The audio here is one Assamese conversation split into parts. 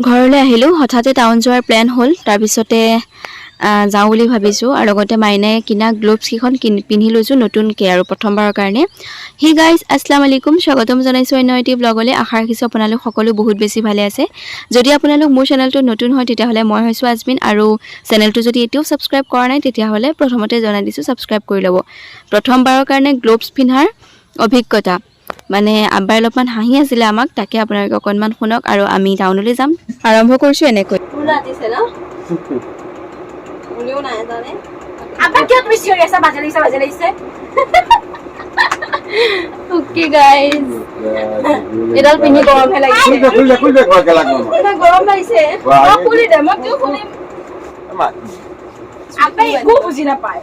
ঘৰলৈ আহিলোঁ হঠাতে টাউন যোৱাৰ প্লেন হ'ল তাৰপিছতে যাওঁ বুলি ভাবিছোঁ আৰু লগতে মাইনাই কিনা গ্লোভছ কেইখন পিন্ধি লৈছোঁ নতুনকৈ আৰু প্ৰথমবাৰৰ কাৰণে হে গাইজ আসসালামু আলাইকুম স্বাগতম জনাইছোঁ অন্য এটি ব্লগলৈ আশা ৰাখিছোঁ আপোনালোক সকলো বহুত বেছি ভালে আছে যদি আপোনালোক মোৰ চেনেলটো নতুন হয় তেতিয়াহ'লে মই হৈছোঁ আজমিন আৰু চেনেলটো যদি এতিয়াও ছাবস্ক্ৰাইব কৰা নাই তেতিয়াহ'লে প্ৰথমতে জনাই দিছোঁ ছাবস্ক্ৰাইব কৰি ল'ব প্ৰথমবাৰৰ কাৰণে গ্লোভছ পিন্ধাৰ অভিজ্ঞতা মানে আব্বাই অলপমান হাঁহি আছিলে আমাক তাকে আপোনালোকে অকণমান শুনক আৰু আমি টাউনলৈ যাম আৰম্ভ কৰিছোঁ এনেকৈ Okay guys. Idal pini gorom hai lagise. Kul de ena gorom lagise. Ma khuli de ma kyu khuli. Ma. Apai ko buji na pae.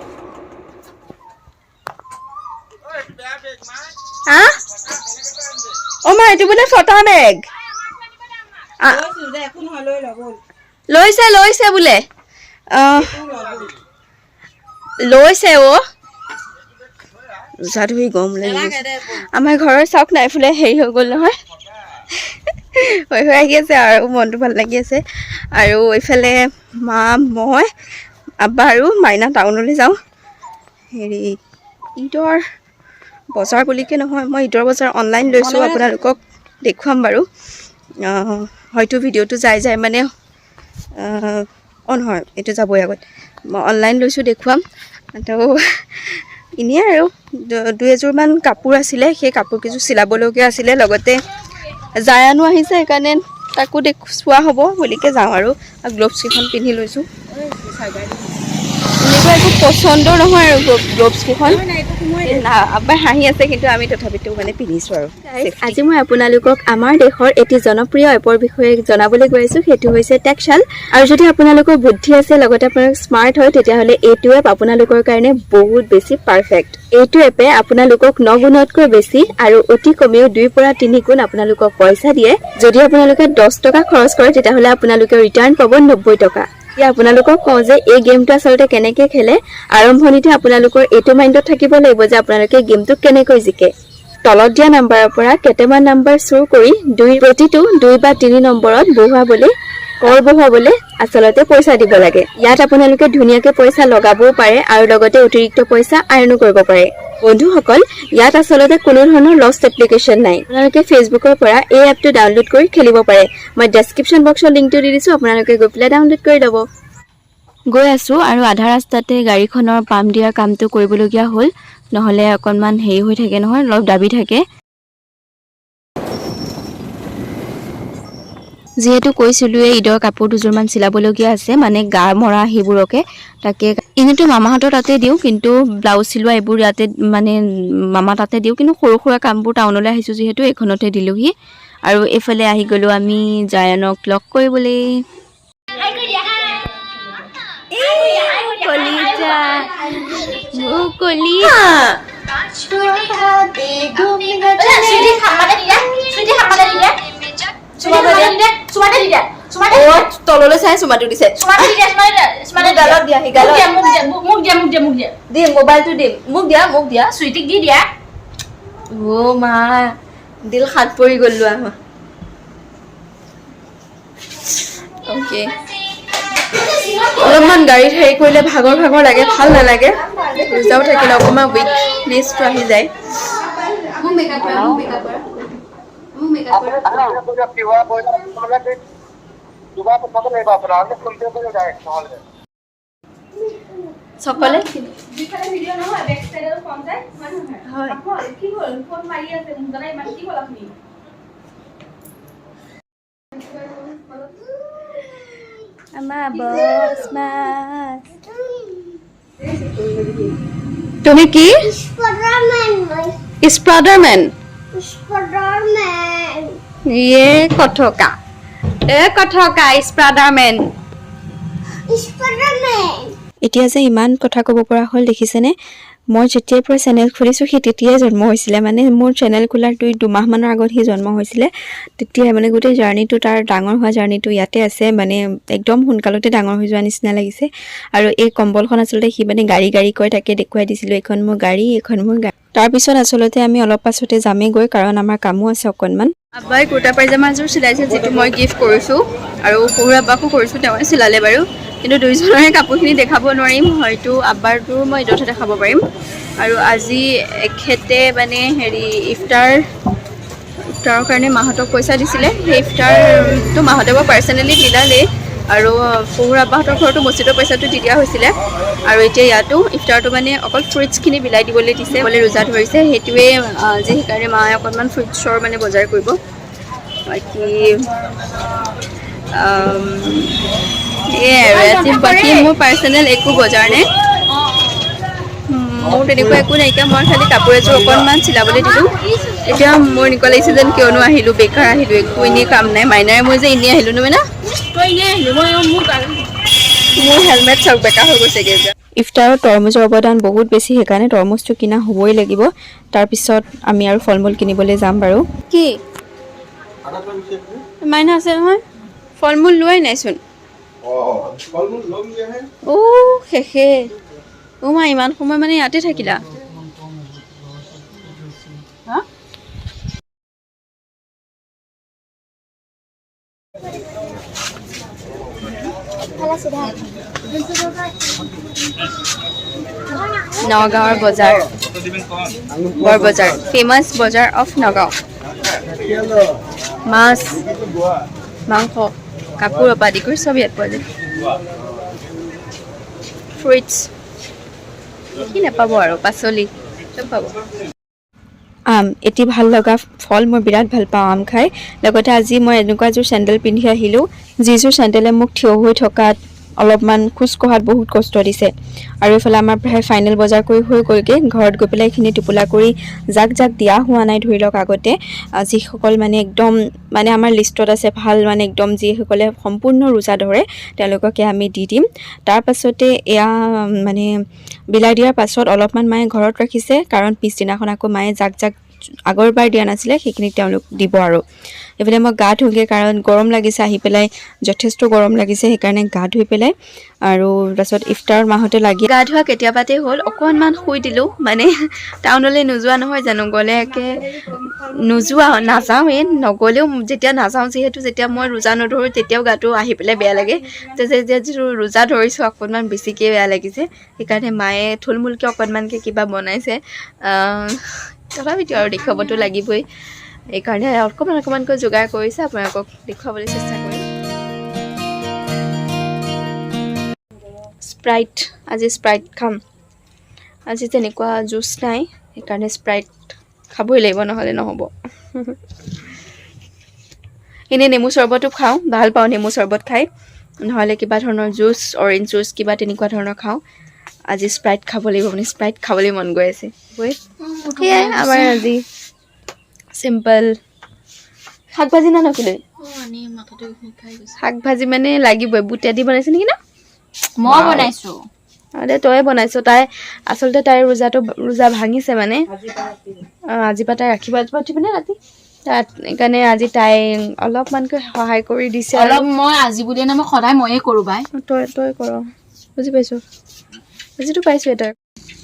Ha? O ma etu bole photo bag. Loise bole. Loise o. জাদুই গম লাগিছে আমাৰ ঘৰৰ চাওক নাই ফুলে হেৰি হৈ গ'ল নহয় হৈ আহি আছে আৰু মনটো ভাল লাগি আছে আৰু এইফালে মা মই আব্বা আৰু মাইনা টাউনলৈ যাওঁ হেৰি ঈদৰ বজাৰ বুলিকে নহয় মই ঈদৰ বজাৰ অনলাইন লৈছোঁ আপোনালোকক দেখুৱাম বাৰু হয়তো ভিডিঅ'টো যাই মানে নহয় এইটো যাবই আগত মই অনলাইন লৈছোঁ দেখুৱাম তো ইনে আৰু দুই এযোৰমান কাপোৰ আছিলে সেই কাপোৰ কিছু চিলাবলগীয়া আছিলে লগতে জায়ানো আহিছে সেইকাৰণে তাকো দেখুওৱা হ'ব বুলিকে যাওঁ আৰু গ্লোভছ কেইখন পিন্ধি লৈছোঁ এনেকুৱা একো পচন্দৰ নহয় আৰু গ্লোভছ কেইখন আব্বাই হাঁহি আছে কিন্তু আমি তথাপিতো মানে পিন্ধিছোঁ আৰু আজি মই আপোনালোকক আমাৰ দেশৰ এটি জনপ্ৰিয় এপৰ বিষয়ে জনাবলৈ গৈ আছোঁ সেইটো হৈছে টেক্সাল আৰু যদি আপোনালোকৰ বুদ্ধি আছে লগতে আপোনালোক স্মাৰ্ট হয় তেতিয়াহ'লে এইটো এপ আপোনালোকৰ কাৰণে বহুত বেছি পাৰফেক্ট এইটো এপে আপোনালোকক 9 গুণতকৈ বেছি আৰু অতি কমেও 2 পৰা 3 গুণ আপোনালোকক পইচা দিয়ে যদি আপোনালোকে 10 টকা খৰচ কৰে তেতিয়াহ'লে আপোনালোকে ৰিটাৰ্ণ পাব 90 টকা আপোনালোকক কওঁ যে এই গেমটো আসলতে কেনেকৈ খেলে আৰম্ভণিতে আপোনালোকৰ এইটো মাইণ্ডত থাকিব লাগিব যে আপোনালোকে গেমটো কেনেকৈ জিকে তলত দিয়া নাম্বাৰৰ পৰা কেইটামান নাম্বাৰ চুৰ কৰি প্ৰতিটো 2 বা 3 নম্বৰত বহুৱাবলৈ আসলতে পইচা দিব লাগে ইয়াত আপোনালোকে ধুনীয়াকৈ পইচা লগাবও পাৰে আৰু লগতে অতিৰিক্ত পইচা আৰ্ণো কৰিব পাৰে বন্ধুসকল ইয়াত আসলতে কোনো ধৰণৰ লষ্ট এপ্লিকেশ্যন নাই আপোনালোকে ফেচবুকৰ পৰা এই এপটো ডাউনলোড কৰি খেলিব পাৰে মই ডেছক্ৰিপশ্যন বক্সৰ লিংকটো দি দিছোঁ আপোনালোকে গৈ পেলাই ডাউনলোড কৰি ল'ব গৈ আছোঁ আৰু আধা ৰাস্তাতে গাড়ীখনৰ পাম্প দিয়াৰ কামটো কৰিবলগীয়া হ'ল নহ'লে অকণমান হেৰি হৈ থাকে নহয় অলপ দাবি থাকে যিহেতু কৈছিলোঁৱে ঈদৰ কাপোৰ দুযোৰমান চিলাবলগীয়া আছে মানে গা মৰা সেইবোৰকে তাকে এনেতো মামাহঁতৰ তাতে দিওঁ কিন্তু ব্লাউজ চিলোৱা এইবোৰ ইয়াতে মানে মামা তাতে দিওঁ কিন্তু সৰু সুৰা কামবোৰ টাউনলৈ আহিছোঁ যিহেতু এইখনতে দিলোঁহি আৰু এইফালে আহি গ'লোঁ আমি জায়ানক লগ কৰিবলৈ তললৈ চাই চুমাটো দিছে মোবাইলটো দিম মোক দিয়া চুইটিক দি দিয়া অ' মা দিল হাত পৰি গ'লো আমাৰ অ'কে অলপমান গাড়ীত হেৰি কৰিলে ভাগৰ লাগে ভাল নালাগে পইচাও থাকিলে অকণমান উইকনেছটো আহি যায় সকলে তুমি কি স্পাইডাৰমেন কথকা স্পাইডাৰমেন এতিয়া যে ইমান কথা ক'ব পৰা হ'ল দেখিছেনে মই যেতিয়াৰ পৰা চেনেল খুলিছোঁ সি তেতিয়াই জন্ম হৈছিলে মানে মোৰ চেনেল খোলাৰ 2 মাহমানৰ আগত সি জন্ম হৈছিলে তেতিয়াই মানে গোটেই জাৰ্নিটো তাৰ ডাঙৰ হোৱা জাৰ্নিটো ইয়াতে আছে মানে একদম সোনকালতে ডাঙৰ হৈ যোৱা নিচিনা লাগিছে আৰু এই কম্বলখন আচলতে সি মানে গাড়ী কৈ তাকে দেখুৱাই দিছিলোঁ এখন মোৰ গাড়ী তাৰপিছত আচলতে আমি অলপ পাছতে যামেগৈ কাৰণ আমাৰ কামো আছে অকণমান আব্বাই কুৰ্তা পায়জামাযোৰ চিলাইছে যিটো মই গিফ্ট কৰিছোঁ আৰু সৰু আব্বাকো কৰিছোঁ, তেওঁৱে চিলালে বাৰু। কিন্তু দুইজনৰে কাপোৰখিনি দেখাব নোৱাৰিম, হয়তো আব্বাৰটো মই ঈদতহে দেখাব পাৰিম। আৰু আজি এখেতে মানে হেৰি ইফতাৰৰ কাৰণে মাহঁতক পইচা দিছিলে, সেই ইফতাৰটো মাহঁতে বাৰু পাৰ্চনেলি মিলালেই। আৰু শহুৰ আব্বাহঁতৰ ঘৰতো মছজিদৰ পইচাটো দি দিয়া হৈছিলে। আৰু এতিয়া ইয়াতো ইফতাৰটো মানে অকল ফ্ৰুইটছখিনি বিলাই দিবলৈ দিছে, বোলে ৰোজা ধৰিছে, সেইটোৱে আজি সেইকাৰণে মায়ে অকণমান ফ্ৰুইটছৰ মানে বজাৰ কৰিব। বাকী এয়াই আৰু আজি বাকী মোৰ পাৰ্চনেল একো বজাৰ নাই, মোৰ তেনেকুৱা একো নাইকিয়া। মই খালি কাপোৰ এযোৰ অকণমান চিলাবলৈ দিলোঁ। এতিয়া মোৰ এনেকুৱা লাগিছে যেন কিয়নো আহিলোঁ, বেকাৰ আহিলোঁ, একো এনেই কাম নাই। মাইনাৰে মই যে এনেই আহিলোঁ নহয় না, মোৰ হেলমেট চাওক বেকাৰ হৈ গৈছেগৈ এতিয়া। ইফতাৰত তৰমুজৰ অৱদান বহুত বেছি, সেইকাৰণে তৰমুজটো কিনা হ'বই লাগিব। তাৰপিছত আমি আৰু ফল মূল কিনিবলৈ যাম বাৰু। কি মাইনা আছে নহয়, ফল মূল লোৱাই নাইচোন। শেষে মা, ইমান সময় মানে ইয়াতে থাকিলা? নগাঁৱৰ বজাৰ, বৰ বজাৰ, ফেমাছ বজাৰ অফ নগাঁও। মাছ, মাংস, কাপোৰৰ পৰা আদি কৰি চব ইয়াত পোৱা যায়। ফ্ৰুইটছ কি নাপাব আৰু, পাচলি চব পাব। আম এটি ভাল লগা ফল, মই বিৰাট ভাল পাওঁ আম খাই। লগতে আজি মই এনেকুৱা এযোৰ চেণ্ডেল পিন্ধি আহিলোঁ, যিযোৰ চেণ্ডেলে মোক থিয় হৈ থকাত, অলপমান খোজ কঢ়াত বহুত কষ্ট দিছে। আৰু এইফালে আমাৰ প্ৰায় ফাইনেল বজাৰ কৰি হৈ গ'লগৈ। ঘৰত গৈ পেলাই এইখিনি টোপোলা কৰি যাক দিয়া হোৱা নাই, ধৰি লওক আগতে যিসকল মানে একদম মানে আমাৰ লিষ্টত আছে ভাল, মানে একদম যিসকলে সম্পূৰ্ণ ৰোজা ধৰে তেওঁলোককে আমি দি দিম। তাৰ পাছতে এয়া মানে বিলাই দিয়াৰ পাছত অলপমান মায়ে ঘৰত ৰাখিছে, কাৰণ পিছদিনাখন আকৌ মায়ে যাক আগৰবাৰ দিয়া নাছিলে সেইখিনি তেওঁলোক দিব। আৰু এইফালে মই গা ধুওঁগৈ, কাৰণ গৰম লাগিছে, আহি পেলাই যথেষ্ট গৰম লাগিছে, সেইকাৰণে গা ধুই পেলাই আৰু তাৰপাছত ইফতাৰ মাহঁতে লাগি গা ধোৱা কেতিয়াবাতে হ'ল, অকণমান শুই দিলোঁ। মানে টাউনলৈ নোযোৱা নহয় জানো, গ'লে একে নাযাওঁৱেই, নগ'লেও যেতিয়া নাযাওঁ, যেতিয়া মই ৰোজা নধৰোঁ তেতিয়াও গাটো আহি পেলাই বেয়া লাগে। যেতিয়া যিটো ৰোজা ধৰিছোঁ অকণমান বেছিকৈ বেয়া লাগিছে, সেইকাৰণে মায়ে থুলমূলকৈ অকণমানকৈ কিবা বনাইছে। তথাপিতো আৰু দেখুৱাবতো লাগিবই, এইকাৰণে অকণমানকৈ যোগাৰ কৰিছে, আপোনালোকক দেখুৱাবলৈ চেষ্টা কৰিম। স্প্ৰাইট, আজি স্প্ৰাইট খাম। আজি তেনেকুৱা জুচ নাই, সেইকাৰণে স্প্ৰাইট খাবই লাগিব, নহ'লে নহ'ব। এনেই নেমু চৰ্বতো খাওঁ, ভাল পাওঁ নেমু চৰ্বত খাই, নহ'লে কিবা ধৰণৰ জুচ, অৰেঞ্জ জুচ কিবা তেনেকুৱা ধৰণৰ খাওঁ। আজি স্প্ৰাইট খাব লাগিব, মানে স্প্ৰাইট খাবলৈ মন গৈ আছে। সেয়াই আমাৰ আজি চিম্পল। শাক ভাজি না নকলে, শাক ভাজি মানে লাগিবই, বুটে দি বনাইছে নেকি ন? মই বনাইছোঁ। তয়ে বনাইছোঁ। আচলতে তাইৰ ৰোজা ভাঙিছে মানে, আজিৰ পৰা তাই ৰাখিব পাতিবনে ৰাতি তাত, সেইকাৰণে আজি তাই অলপমানকৈ সহায় কৰি দিছে। অলপ মই আজি বুলিয়ে নহয়, মই সদায় ময়ে কৰোঁ বাই। তই কৰ, বুজি পাইছোঁ, বুজিতো পাইছোঁ। এটাৰ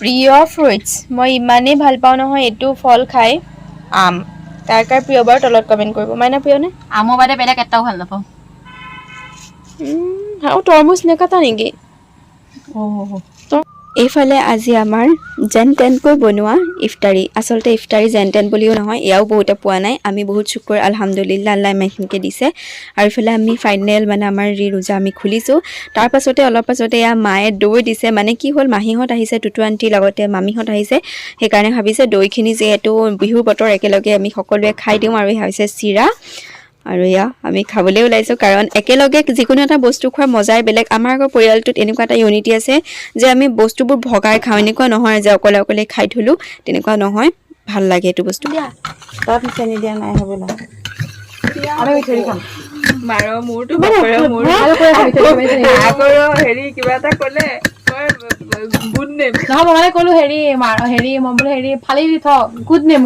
প্ৰিয় ফ্ৰুইটছ, মই ইমানেই ভাল পাওঁ নহয় এইটো ফল খাই, আম। কাৰ প্ৰিয় বাৰু তলত কমেণ্ট কৰিব। মাইনা প্ৰিয়নে? আমৰ বাদে বেলেগ এটাও ভাল নাপাওঁ। আৰু তৰমুজ নেকাটা নেকি? এইফালে আজি আমাৰ যেন তেনকৈ বনোৱা ইফতাৰী, আচলতে ইফতাৰী যেন তেন বুলিও নহয়, এয়াও বহুতে পোৱা নাই। আমি বহুত শুক্ৰ আলহামদুলিল্লাহ, আল্লাহ ইমানখিনিকে দিছে। আৰু ইফালে আমি ফাইনেল মানে আমাৰ ৰোজা আমি খুলিছোঁ। তাৰ পাছতে অলপ পাছতে এয়া মায়ে দৈ দিছে। মানে কি হ'ল, মাহীহঁত আহিছে, টুটু আণ্টি লগতে মামীহঁত আহিছে, সেইকাৰণে ভাবিছে দৈখিনি যিহেতু বিহুৰ বতৰ একেলগে আমি সকলোৱে খাই দিওঁ। আৰু এয়া হৈছে চিৰা, আৰু এয়া আমি খাবলৈ ওলাইছোঁ, কাৰণ একেলগে যিকোনো এটা বস্তু খোৱাৰ মজাই বেলেগ। আমাৰ আকৌ পৰিয়ালটোত এনেকুৱা এটা ইউনিটি আছে যে আমি বস্তুবোৰ ভগাই খাওঁ, এনেকুৱা নহয় যে অকলে অকলে খাই থলোঁ, তেনেকুৱা নহয়, ভাল লাগে এইটো বস্তু। তাত চেনি দিয়া নাই হ'বলা। আমি মিঠৈ খাম। মাৰ মোৰতো বাপৰে মোৰ হেৰি কিবা এটা ক'লে গুড নেম নহয়, মই ক'লো হেৰি মই বোলো হেৰি ফালি দি থ, গুড নেম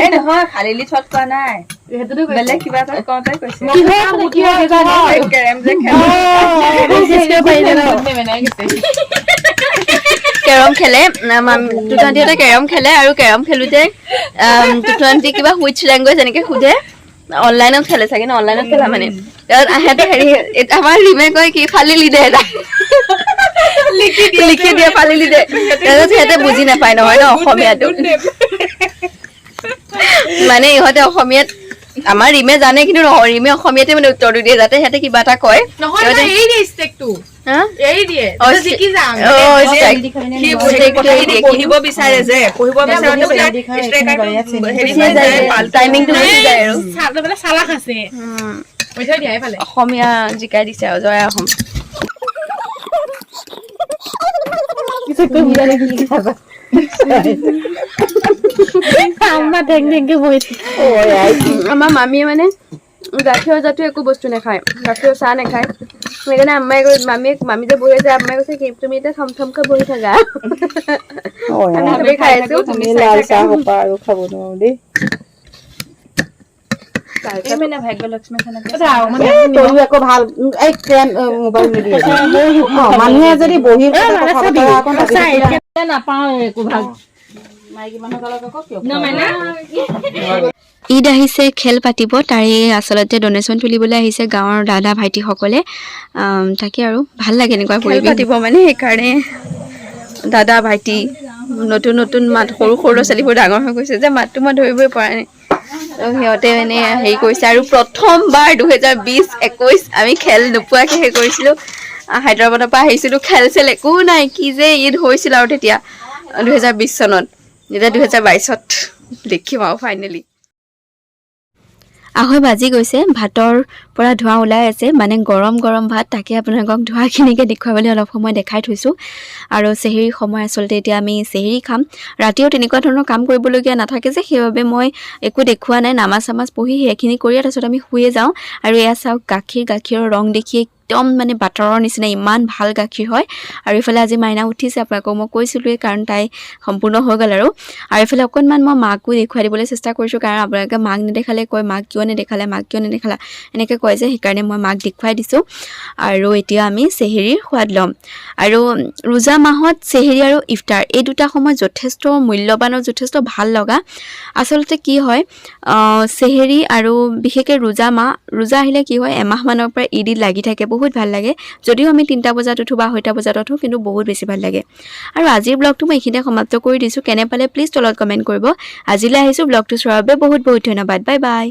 এই নহয়, ফালি দি থত কোৱা নাই, সেইটোতো বেলেগ কিবা এটা কওঁতে কৈছে। কেৰম খেলে, টুটু আণ্টিহঁতে কেৰম খেলে, আৰু কেৰম খেলোঁতে টুটু আণ্টি কিবা হুইচ লেংগুৱেজ এনেকৈ সোধে, অনলাইনত খেলে চাগে ন অনলাইনত খেলা মানে সিহঁতে হেৰি আমাৰ ৰিমে কয় কি ফালিলি দে এটা লিখি দিয়ে ফালিলি দে তাৰপিছত সিহঁতে বুজি নাপায় নহয় ন অসমীয়াটো মানে ইহঁতে অসমীয়াত আমাৰ ৰিমে জানে কিন্তু ৰিমে অসমীয়াতে মানে উত্তৰটো দিয়ে যাতে সিহঁতে কিবা এটা কয় পঢ়িব বিচাৰে যে অসমীয়া জিকাই দিছে আৰু জয় অসম আমাৰ মামীয়ে মানে গাখীৰৰ জাতীয় একো বস্তু নাখায় গাখীৰৰ চাহ নাখায় সেইকাৰণে মামী যে বহি আছে আম্মাই কৈছে কি তুমি এতিয়া থমথমকৈ বহি থাকা খাই আছো লাল চাহ সোপা আৰু খাব নোৱাৰো দেই আকৌ ভাল মোবাইল মানুহে যদি বহি নাপাও একো ভাল ঈদ আহিছে খেল পাতিব তাৰে আচলতে ডনেশ্যন তুলিবলৈ আহিছে গাঁৱৰ দাদা ভাইটিসকলে তাকে আৰু ভাল লাগে এনেকুৱা খেল পাতিব মানে সেইকাৰণে দাদা ভাইটি নতুন নতুন মাত সৰু সৰু ল'ৰা ছোৱালীবোৰ ডাঙৰ হৈ গৈছে যে মাতটো মই ধৰিবই পৰা নাই সিহঁতে মানে হেৰি কৰিছে আৰু প্ৰথমবাৰ 2020-21 আমি খেল নোপোৱাকৈ হেৰি কৰিছিলোঁ হায়দৰাবাদৰ পৰা আহিছিলোঁ খেল চেল একো নাই কি যে ঈদ হৈছিল আৰু তেতিয়া 2020 চনত এতিয়া 2022ত দেখিম আৰু ফাইনেলি 2:00 বাজি গৈছে ভাতৰ পৰা ধোঁৱা ওলাই আছে মানে গৰম গৰম ভাত তাকে আপোনালোকক ধোঁৱাখিনিকে দেখুৱাবলৈ অলপ সময় দেখাই থৈছোঁ আৰু চেহেৰি সময় আচলতে এতিয়া আমি চেহেৰি খাম ৰাতিও তেনেকুৱা ধৰণৰ কাম কৰিবলগীয়া নাথাকে যে সেইবাবে মই একো দেখুওৱা নাই নামাজ চামাজ পঢ়ি সেইখিনি কৰি তাৰপিছত আমি শুয়ে যাওঁ আৰু এয়া চাওক গাখীৰৰ ৰং দেখি একদম মানে বাটৰৰ নিচিনা ইমান ভাল গাখীৰ হয় আৰু ইফালে আজি মাইনা উঠিছে আপোনালোকক মই কৈছিলোঁৱেই কাৰণ তাই সম্পূৰ্ণ হৈ গ'ল আৰু এইফালে অকণমান মই মাকো দেখুৱাই দিবলৈ চেষ্টা কৰিছোঁ কাৰণ আপোনালোকে মাক নেদেখালে কয় মাক কিয় নেদেখালা এনেকৈ কয় যে সেইকাৰণে মই মাক দেখুৱাই দিছোঁ আৰু এতিয়া আমি চেহেৰিৰ সোৱাদ ল'ম আৰু ৰোজা মাহত চেহেৰি আৰু ইফতাৰ এই দুটা সময় যথেষ্ট মূল্যৱান আৰু যথেষ্ট ভাল লগা আচলতে কি হয় চেহেৰি আৰু বিশেষকৈ ৰোজা আহিলে কি হয় এমাহমানৰ পৰা ঈদ লাগি থাকে বহুত ভাল লাগে যদিও আমি 3টা বজাত উঠোঁ বা 6টা বজাত উঠোঁ কিন্তু বহুত বেছি ভাল লাগে আৰু আজিৰ ব্লগটো মই এইখিনিতে সমাপ্ত কৰি দিছোঁ কেনে পালে প্লিজ তলত কমেণ্ট কৰিব আজিলৈ আহিছোঁ ব্লগটো চোৱাৰ বাবে বহুত বহুত ধন্যবাদ বাই বাই